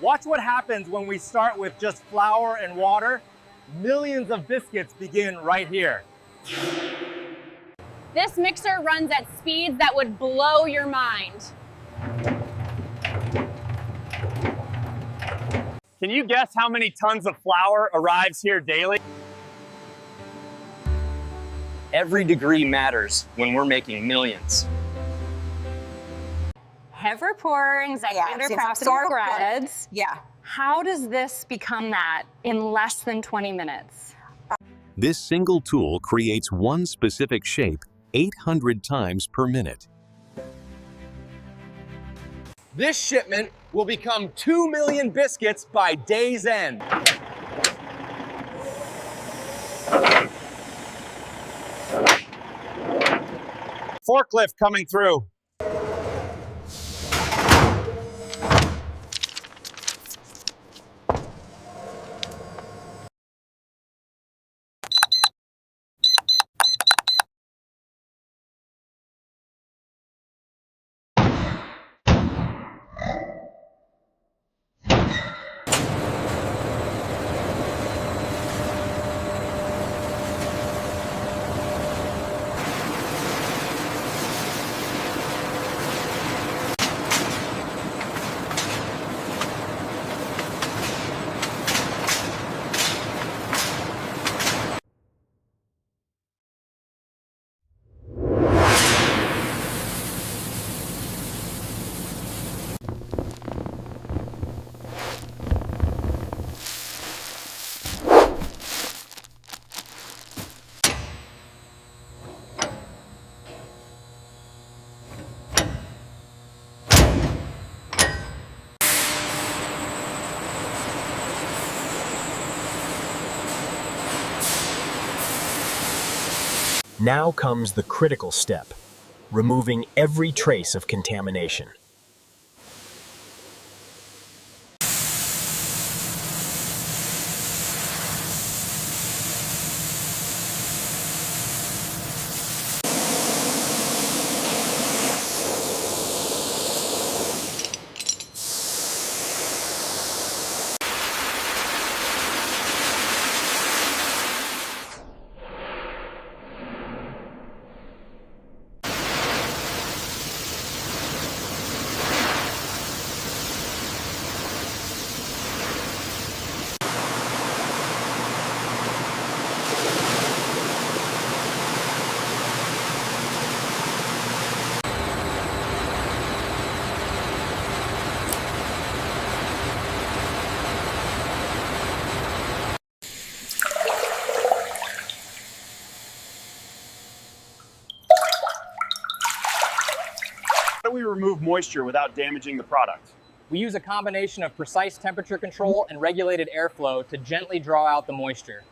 Watch what happens when we start with just flour and water. Millions of biscuits begin right here. This mixer runs at speeds that would blow your mind. Can you guess how many tons of flour arrives here daily? Every degree matters when we're making millions. Ever pouring Xylophone breads. Yeah. How does this become that in less than 20 minutes? This single tool creates one specific shape 800 times per minute. This shipment will become 2 million biscuits by day's end. Forklift coming through. Now comes the critical step, removing every trace of contamination. How do we remove moisture without damaging the product? We use a combination of precise temperature control and regulated airflow to gently draw out the moisture.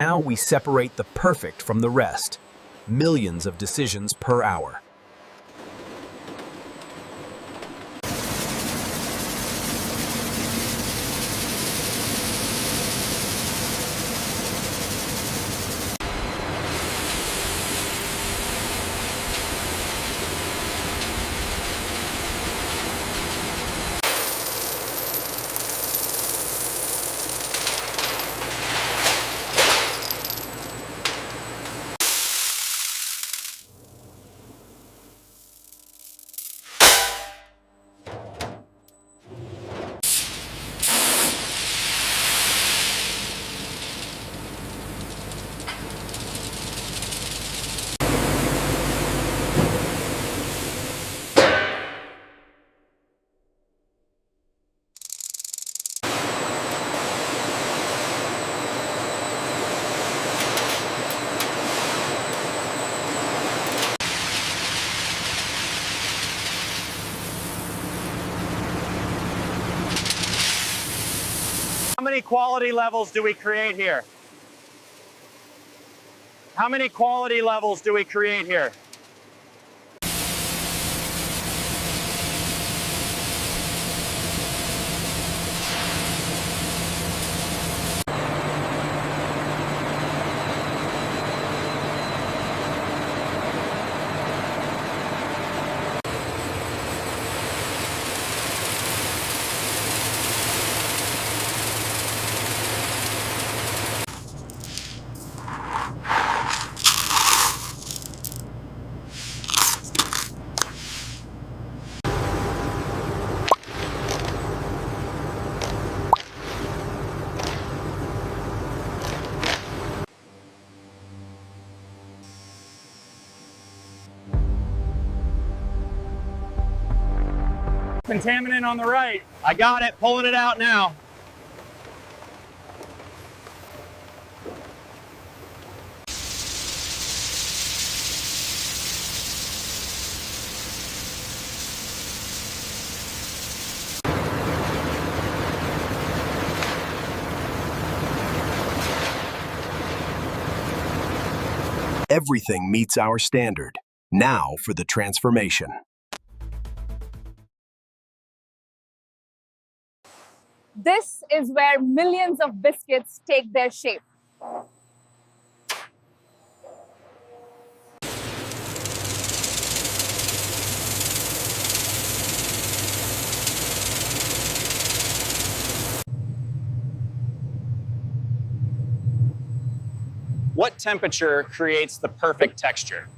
Now we separate the perfect from the rest. Millions of decisions per hour. many quality levels do we create here? How many quality levels do we create here? Contaminant on the right. I got it, pulling it out now. Everything meets our standard. Now for the transformation. This is where millions of biscuits take their shape. What temperature creates the perfect texture?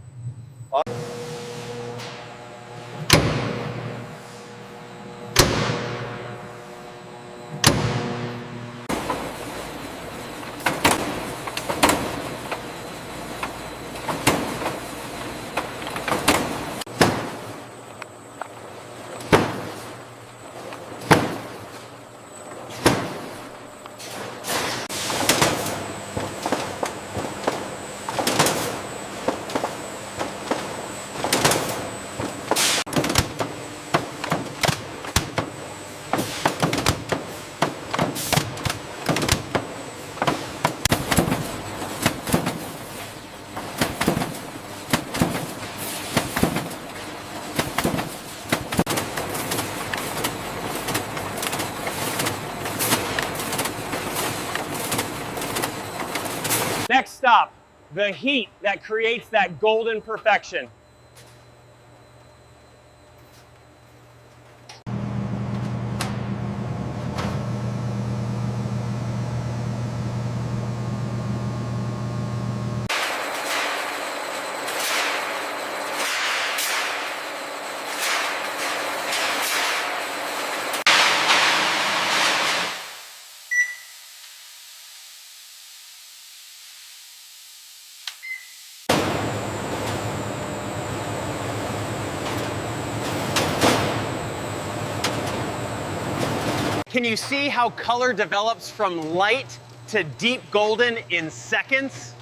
Next stop, the heat that creates that golden perfection. Can you see how color develops from light to deep golden in seconds?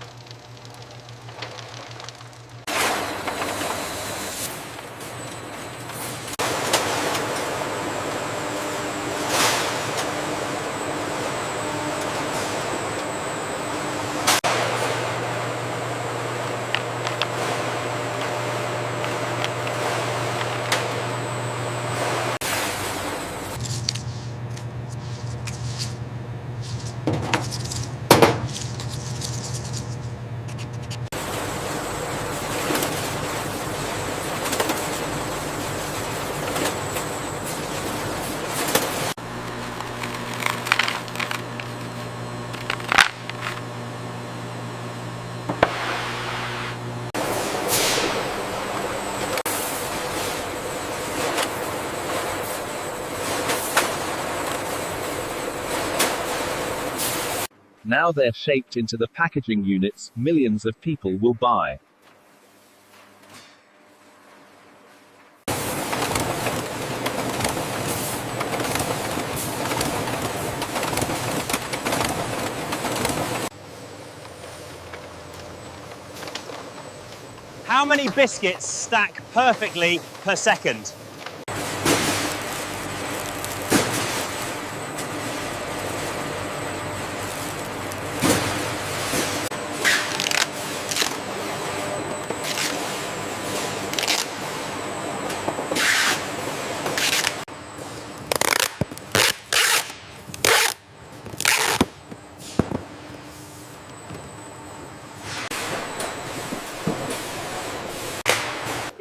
Now they're shaped into the packaging units millions of people will buy. How many biscuits stack perfectly per second?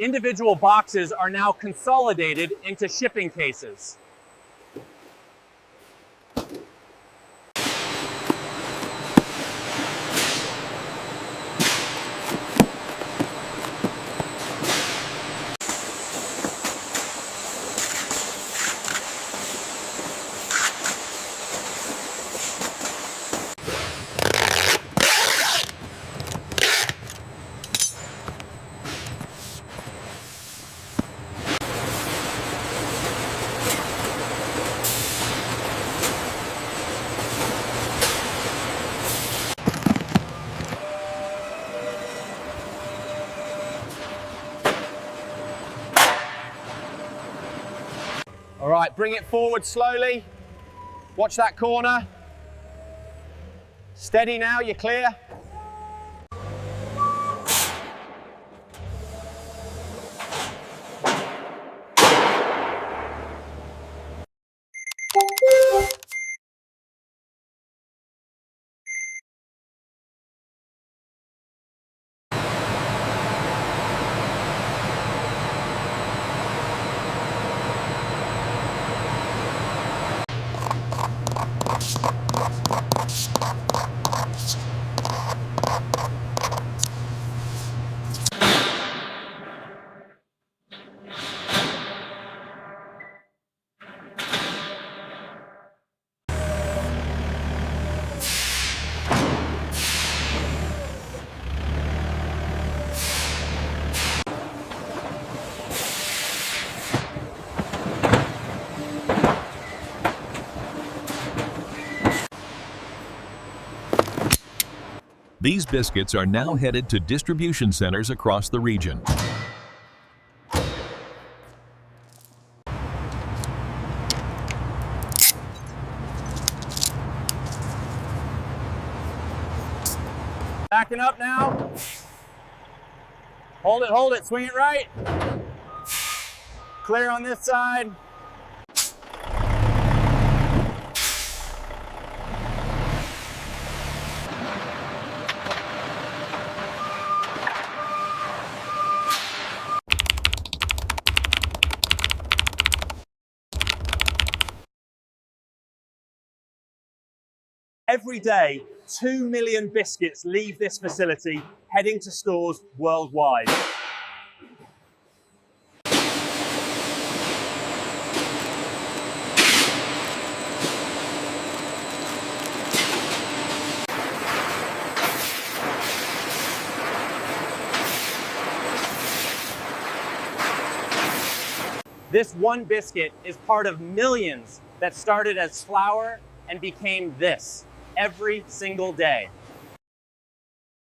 Individual boxes are now consolidated into shipping cases. All right, bring it forward slowly. Watch that corner. Steady now, you're clear. These biscuits are now headed to distribution centers across the region. Backing up now. Hold it, swing it right. Clear on this side. Every day, 2 million biscuits leave this facility, heading to stores worldwide. This one biscuit is part of millions that started as flour and became this every single day.